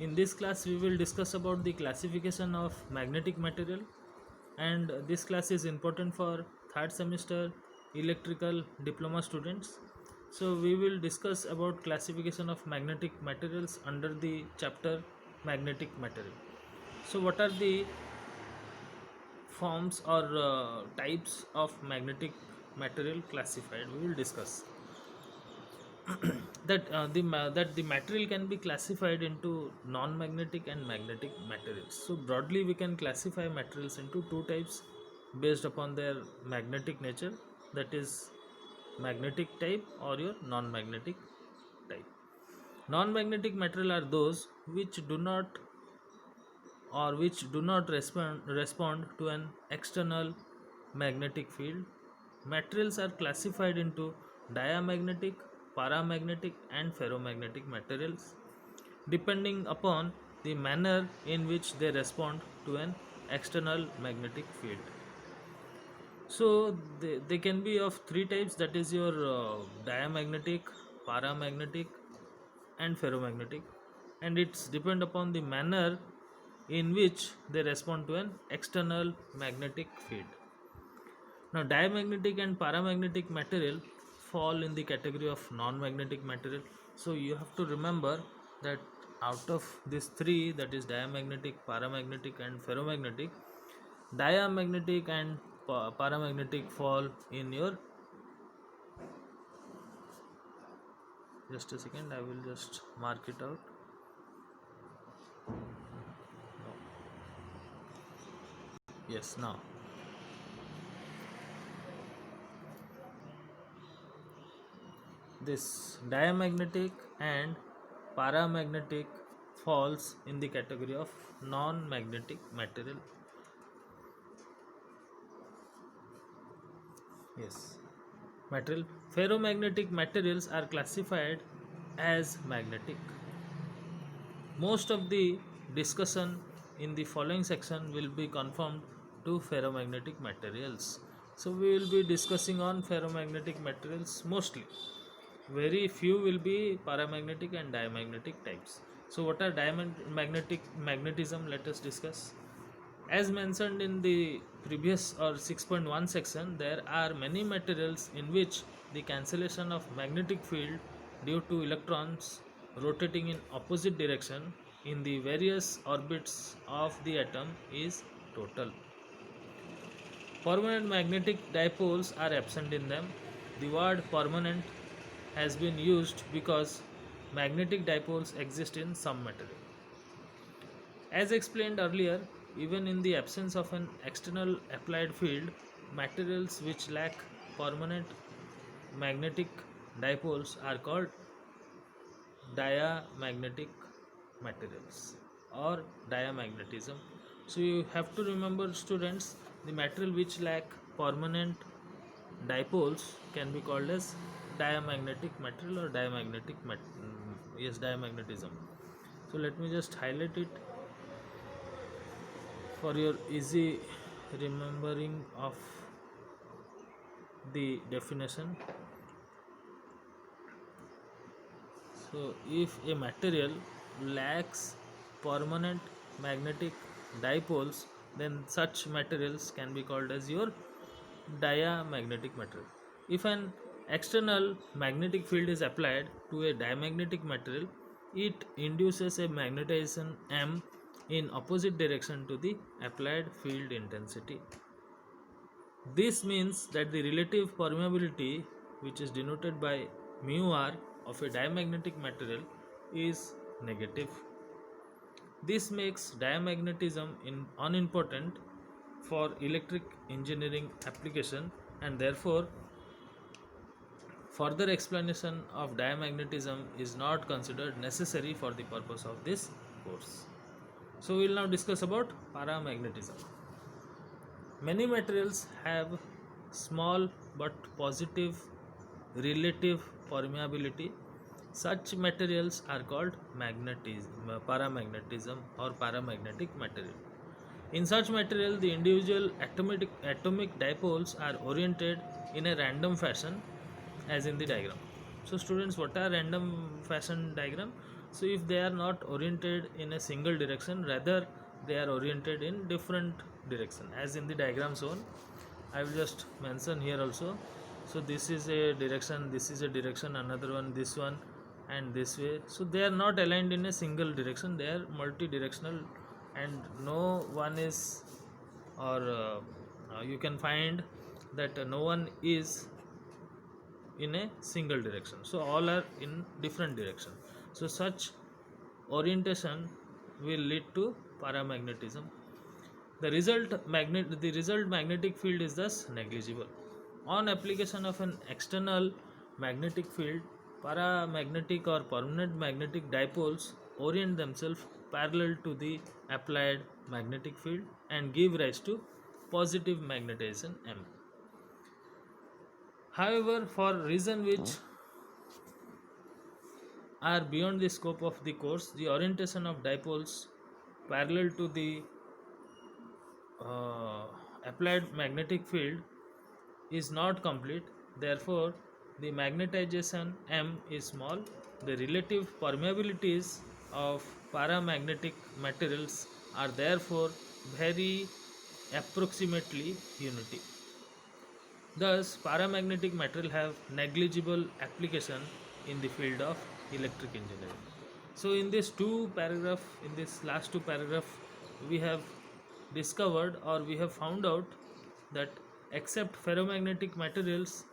In this class we will discuss about the classification of magnetic material, and this class is important for third semester electrical diploma students. So we will discuss about classification of magnetic materials under the chapter magnetic material. So what are the forms or types of magnetic material classified? We will discuss that the material can be classified into non-magnetic and magnetic materials. So broadly we can classify materials into two types based upon their magnetic nature, that is magnetic type or your non-magnetic type. Non-magnetic material are those which do not respond to an external magnetic field. Materials are classified into diamagnetic, paramagnetic, and ferromagnetic materials depending upon the manner in which they respond to an external magnetic field. So they can be of three types, that is your diamagnetic, paramagnetic, and ferromagnetic, and it's depend upon the manner in which they respond to an external magnetic field. Now diamagnetic and paramagnetic material fall in the category of non-magnetic material. So you have to remember that out of these three, that is diamagnetic, paramagnetic, and ferromagnetic, diamagnetic and paramagnetic fall in your, just a second, I will just mark it out. Yes, now this diamagnetic and paramagnetic falls in the category of non-magnetic material. Yes, material. Ferromagnetic materials are classified as magnetic. Most of the discussion in the following section will be confined to ferromagnetic materials. So we will be discussing on ferromagnetic materials mostly. Very few will be paramagnetic and diamagnetic types. So what are magnetism? Let us discuss. As mentioned in the previous or 6.1 section, there are many materials in which the cancellation of magnetic field due to electrons rotating in opposite direction in the various orbits of the atom is total. Permanent magnetic dipoles are absent in them. The word permanent has been used because magnetic dipoles exist in some material. As explained earlier, even in the absence of an external applied field, materials which lack permanent magnetic dipoles are called diamagnetic materials or diamagnetism. So you have to remember, students, the material which lack permanent dipoles can be called as diamagnetic material or diamagnetism. So let me just highlight it for your easy remembering of the definition. So if a material lacks permanent magnetic dipoles, then such materials can be called as your diamagnetic material. If an external magnetic field is applied to a diamagnetic material, it induces a magnetization M in opposite direction to the applied field intensity. This means that the relative permeability, which is denoted by mu r of a diamagnetic material, is negative. This makes diamagnetism unimportant for electric engineering application, and therefore further explanation of diamagnetism is not considered necessary for the purpose of this course. So we will now discuss about paramagnetism. Many materials have small but positive relative permeability. Such materials are called paramagnetism or paramagnetic material. In such material, the individual atomic dipoles are oriented in a random fashion, as in the diagram. So students, what are random fashion diagram? So if they are not oriented in a single direction, rather they are oriented in different direction, as in the diagram shown. I will just mention here also. So this is a direction, this is a direction, another one, this one, and this way. So they are not aligned in a single direction, they are multi-directional, and no one is, or you can find that no one is in a single direction, so all are in different direction. So such orientation will lead to paramagnetism. The result magnetic field is thus negligible. On application of an external magnetic field, paramagnetic or permanent magnetic dipoles orient themselves parallel to the applied magnetic field and give rise to positive magnetization M. However, for reason which are beyond the scope of the course, the orientation of dipoles parallel to the applied magnetic field is not complete. Therefore, the magnetization M is small. The relative permeabilities of paramagnetic materials are therefore very approximately unity. Thus, paramagnetic material have negligible application in the field of electric engineering. So, in this last two paragraph, we have discovered, or we have found out, that except ferromagnetic materials,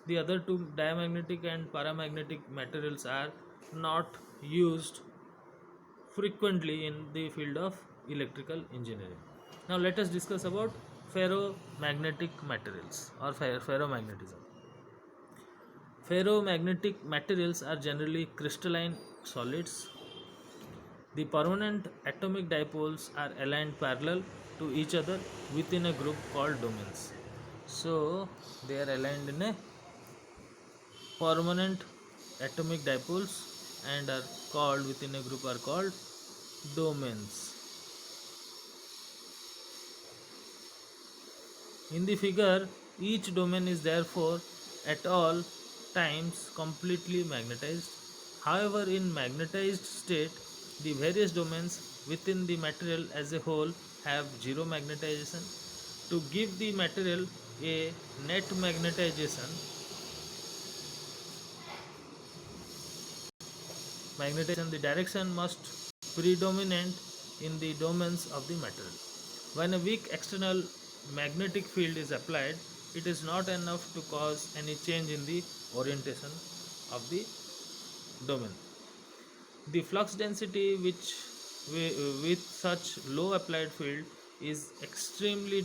the other two, diamagnetic and paramagnetic materials, are not used frequently in the field of electrical engineering. Now let us discuss about ferromagnetic materials or ferromagnetism. Ferromagnetic materials are generally crystalline solids. The permanent atomic dipoles are aligned parallel to each other within a group called domains. So they are aligned in a permanent atomic dipoles and are called, within a group, are called domains. In the figure, each domain is therefore at all times completely magnetized. However, in magnetized state, the various domains within the material as a whole have zero magnetization. To give the material a net magnetization, the direction must predominate in the domains of the material. When a weak external magnetic field is applied, it is not enough to cause any change in the orientation of the domain. The flux density with such low applied field is extremely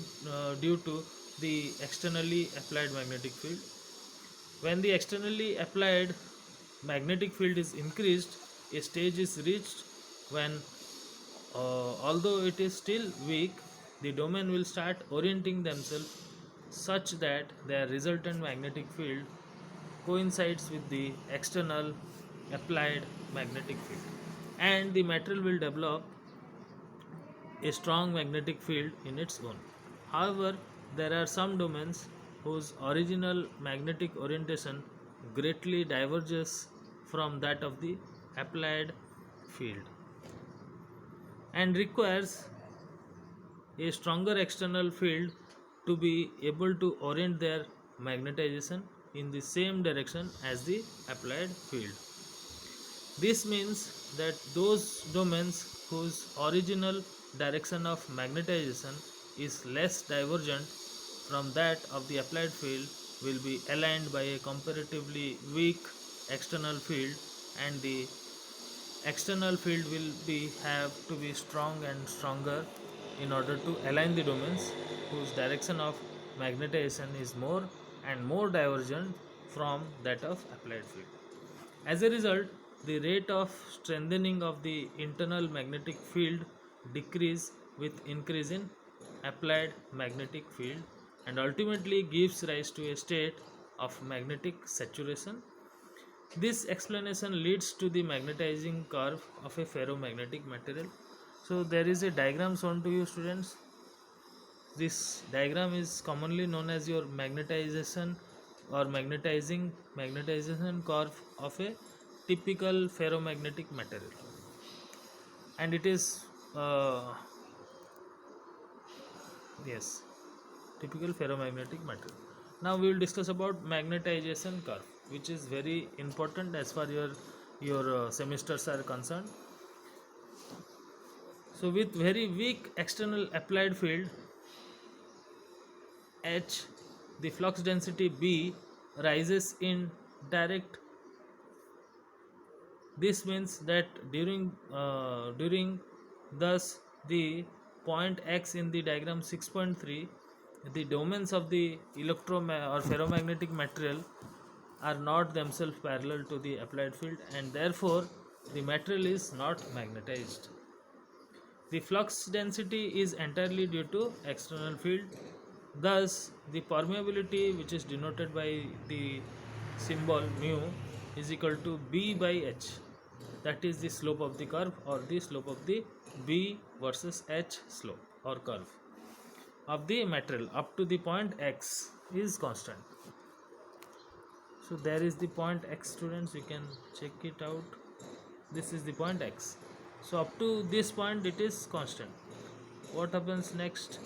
due to the externally applied magnetic field. When the externally applied magnetic field is increased, a stage is reached when, although it is still weak, the domain will start orienting themselves such that their resultant magnetic field coincides with the external applied magnetic field, and the material will develop a strong magnetic field in its own. However, there are some domains whose original magnetic orientation greatly diverges from that of the applied field and requires a stronger external field to be able to orient their magnetization in the same direction as the applied field. This means that those domains whose original direction of magnetization is less divergent from that of the applied field will be aligned by a comparatively weak external field, and the external field will have to be strong and stronger in order to align the domains whose direction of magnetization is more and more divergent from that of applied field. As a result, the rate of strengthening of the internal magnetic field decrease with increase in applied magnetic field and ultimately gives rise to a state of magnetic saturation. This explanation leads to the magnetizing curve of a ferromagnetic material. So there is a diagram shown to you, students. This diagram is commonly known as your magnetization or magnetization curve of a typical ferromagnetic material. and it is uh, yes, typical ferromagnetic material. Now we will discuss about magnetization curve, which is very important as far your semesters are concerned. So with very weak external applied field H, the flux density B rises in direct. This means that during thus the point X in the diagram 6.3, the domains of the or ferromagnetic material are not themselves parallel to the applied field, and therefore the material is not magnetized. The flux density is entirely due to external field. Thus, the permeability, which is denoted by the symbol mu, is equal to B by H. That is the slope of the curve, or the slope of the B versus H slope or curve of the material up to the point X is constant. So there is the point X, students, you can check it out. This is the point X. So up to this point it is constant. What happens next?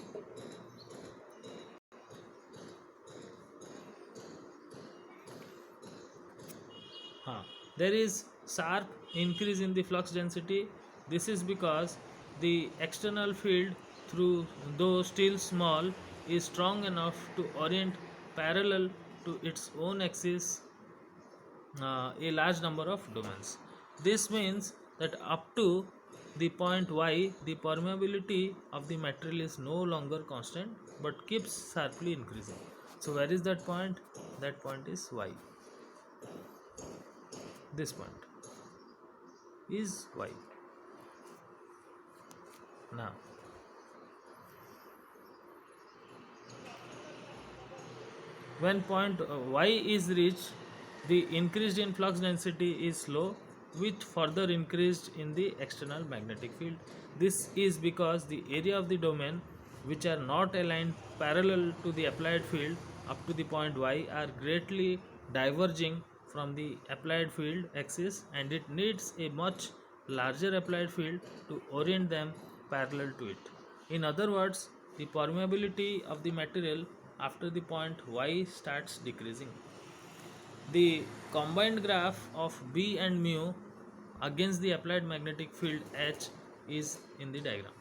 There is sharp increase in the flux density. This is because the external field, through though still small, is strong enough to orient parallel to its own axis a large number of domains. This means that up to the point Y, the permeability of the material is no longer constant but keeps sharply increasing. So where is that point? That point is Y. This point is Y. Now, when point Y is reached, the increase in flux density is slow, with further increased in the external magnetic field. This is because the area of the domain which are not aligned parallel to the applied field up to the point Y are greatly diverging from the applied field axis, and it needs a much larger applied field to orient them parallel to it. In other words, the permeability of the material after the point Y starts decreasing. The combined graph of B and mu against the applied magnetic field H is in the diagram.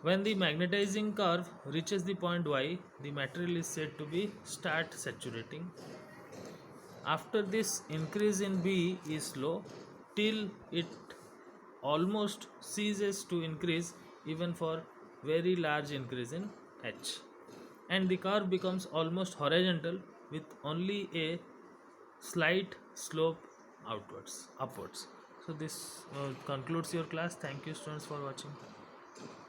When the magnetizing curve reaches the point Y, the material is said to be start saturating. After this, increase in B is slow till it almost ceases to increase, even for very large increase in H, and the curve becomes almost horizontal with only a slight slope upwards. So this concludes your class. Thank you, students, for watching.